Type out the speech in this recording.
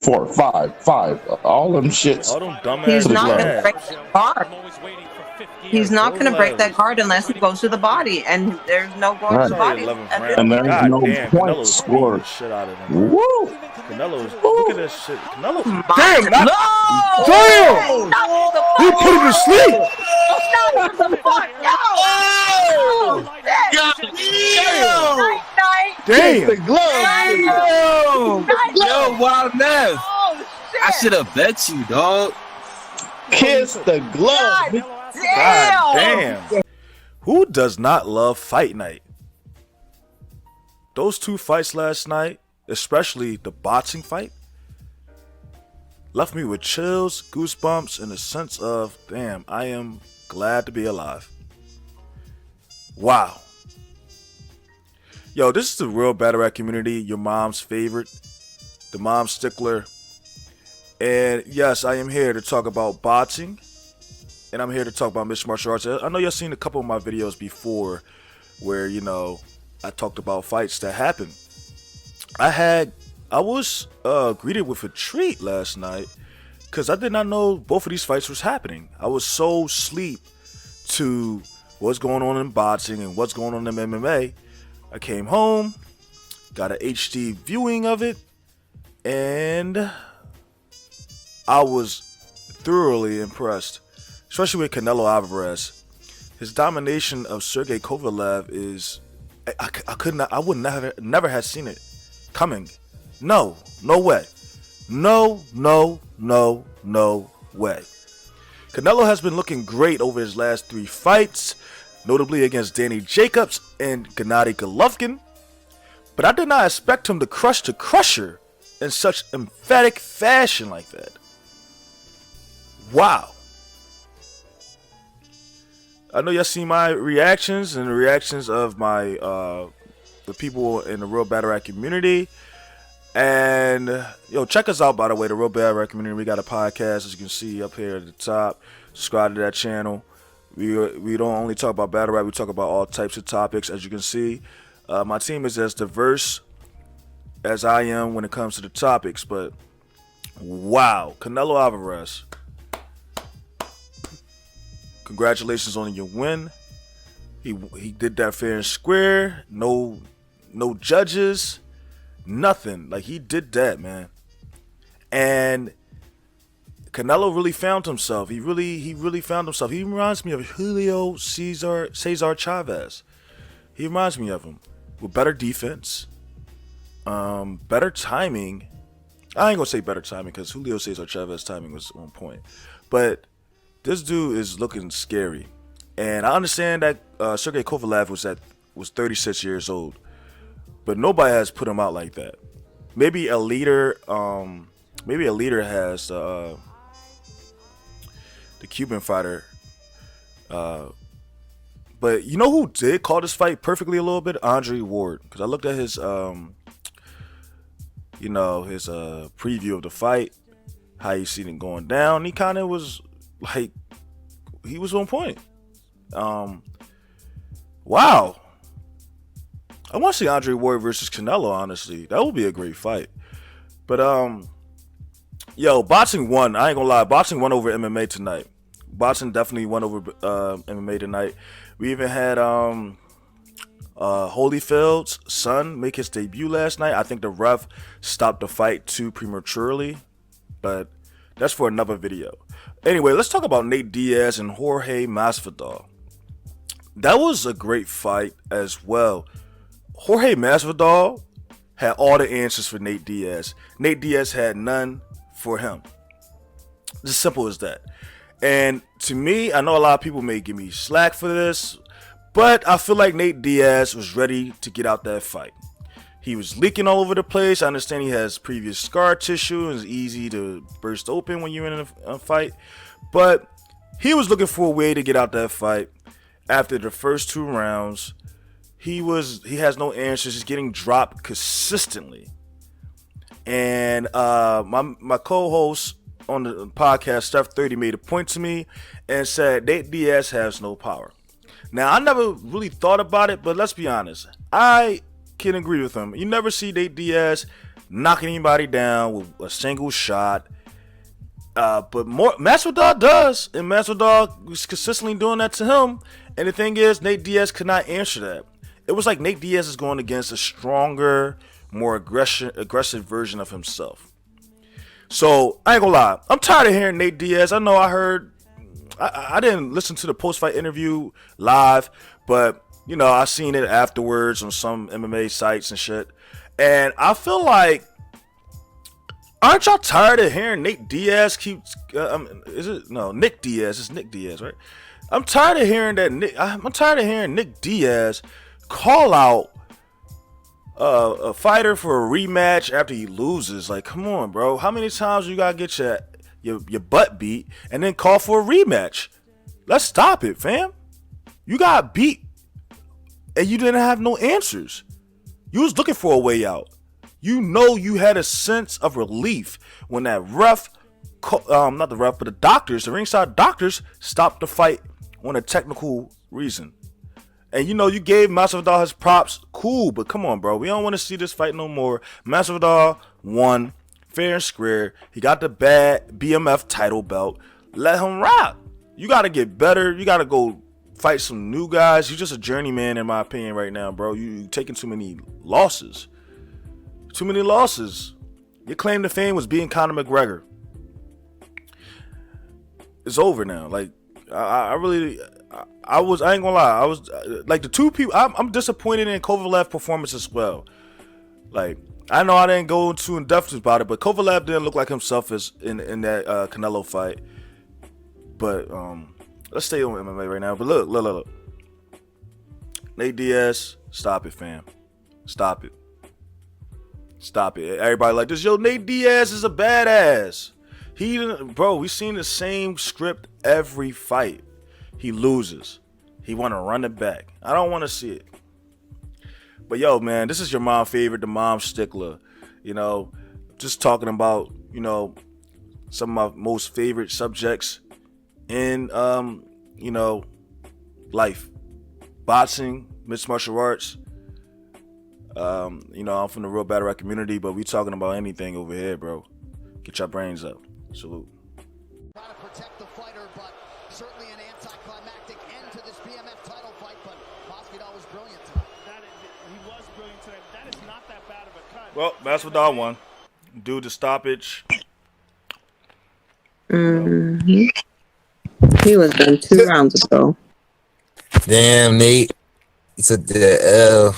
4, 5. All them shits. All them dumbass. He's not glove. going to break that guard. He's not going to break that guard unless he goes to the body, and there's no going to the body. And there's God no damn, point Canelo's scored. beating the shit out of him. Woo! Canelo's, look at this shit. Canelo's, Damn, not, No! damn! He put him to sleep. Stop the fuck! No! Damn. The glove. Yo, wild Nev. Oh, shit! I should have bet you, dog. Kiss the glove. God damn. Who does not love fight night? Those two fights last night, especially the boxing fight, left me with chills, goosebumps, and a sense of, damn, I am glad to be alive. Wow. Yo, this is the real Battle Rap community, your mom's favorite, the mom stickler. And yes, I am here to talk about boxing, and I'm here to talk about mixed martial arts. I know y'all seen a couple of my videos before where, you know, I talked about fights that happened. I was greeted with a treat last night because I did not know both of these fights was happening. I was so asleep to what's going on in boxing and what's going on in MMA. I came home, got an HD viewing of it, and I was thoroughly impressed, especially with Canelo Alvarez. His domination of Krusher Kovalev is, I would never have seen it coming. No way. No way. Canelo has been looking great over his last 3 fights, notably against Danny Jacobs and Gennady Golovkin, but I did not expect him to crush the Krusher in such emphatic fashion like that. Wow. I know y'all seen my reactions and the reactions of my the people in the Real Battle Rap community. And yo, check us out, by the way, the Real Battle Rap community. We got a podcast, as you can see up here at the top. Subscribe to that channel. We don't only talk about battle rap, we talk about all types of topics, as you can see. My team is as diverse as I am when it comes to the topics, but wow, Canelo Alvarez. Congratulations on your win. He did that fair and square. No judges, nothing. Like, he did that, man. And Canelo really found himself. He really found himself. He reminds me of Julio Cesar Chavez. He reminds me of him with better defense, better timing. I ain't gonna say better timing because Julio Cesar Chavez timing was on point, but this dude is looking scary. And I understand that Krusher Kovalev was 36 years old, but nobody has put him out like that. Maybe a leader has the Cuban fighter. But you know who did call this fight perfectly a little bit? Andre Ward. Because I looked at his preview of the fight, how he seen it going down. He kind of was like, he was on point. Wow. I want to see Andre Ward versus Canelo, honestly. That would be a great fight. But yo, boxing won. I ain't gonna lie, boxing won over MMA tonight. Boxing definitely won over MMA tonight. We even had Holyfield's son make his debut last night. I think the ref stopped the fight too prematurely, but that's for another video. Anyway, let's talk about Nate Diaz and Jorge Masvidal. That was a great fight as well. Jorge Masvidal had all the answers for Nate Diaz. Nate Diaz had none for him. It's as simple as that. And to me, I know a lot of people may give me slack for this, but I feel like Nate Diaz was ready to get out that fight. He was leaking all over the place. I understand he has previous scar tissue and it's easy to burst open when you're in a fight. But he was looking for a way to get out that fight. After the first 2 rounds, he has no answers. He's getting dropped consistently. And my co-host on the podcast, StephThirdy, made a point to me and said Nate Diaz has no power. Now, I never really thought about it, but let's be honest. I can agree with him. You never see Nate Diaz knocking anybody down with a single shot. But more Masvidal does, and Masvidal was consistently doing that to him. And the thing is, Nate Diaz could not answer that. It was like Nate Diaz is going against a stronger, more aggressive version of himself. So I ain't gonna lie, I'm tired of hearing Nate Diaz. I know I didn't listen to the post-fight interview live, but you know I seen it afterwards on some MMA sites and shit. And I feel like, aren't y'all tired of hearing Nate Diaz keep? Nick Diaz. It's Nick Diaz, right? I'm tired of hearing that. I'm tired of hearing Nick Diaz call out a fighter for a rematch after he loses. Like, come on, bro. How many times you gotta get your butt beat and then call for a rematch? Let's stop it, fam. You got beat and you didn't have no answers. You was looking for a way out. You know you had a sense of relief when that ref, not the ref, but the doctors, the ringside doctors, stopped the fight on a technical reason. And you know you gave Masvidal his props, cool, but come on, bro. We don't want to see this fight no more. Masvidal won, fair and square. He got the bad BMF title belt. Let him rock. You got to get better. You got to go fight some new guys. You're just a journeyman, in my opinion, right now, bro. You taking too many losses. Too many losses. Your claim to fame was being Conor McGregor. It's over now. Like, I ain't gonna lie. I was like the two people. I'm disappointed in Kovalev performance as well. Like, I know I didn't go too in depth about it, but Kovalev didn't look like himself as in that Canelo fight. But let's stay on MMA right now. But look. Nate Diaz, stop it, fam. Stop it. Everybody like this. Yo, Nate Diaz is a badass. We seen the same script every fight. He loses. He want to run it back. I don't want to see it. But yo, man, this is your mom favorite, the mom stickler. You know, just talking about, you know, some of my most favorite subjects in, you know, life. Boxing, mixed martial arts. You know, I'm from the real battle rap community, but we talking about anything over here, bro. Get your brains up. Salute. Trying to protect the fighter, but certainly an anticlimactic end to this BMF title fight. But Masvidal was brilliant tonight. He was brilliant tonight. That is not that bad of a cut. Well, Masvidal won. Due to stoppage. He was done 2 rounds ago. Damn, Nate. He took the L.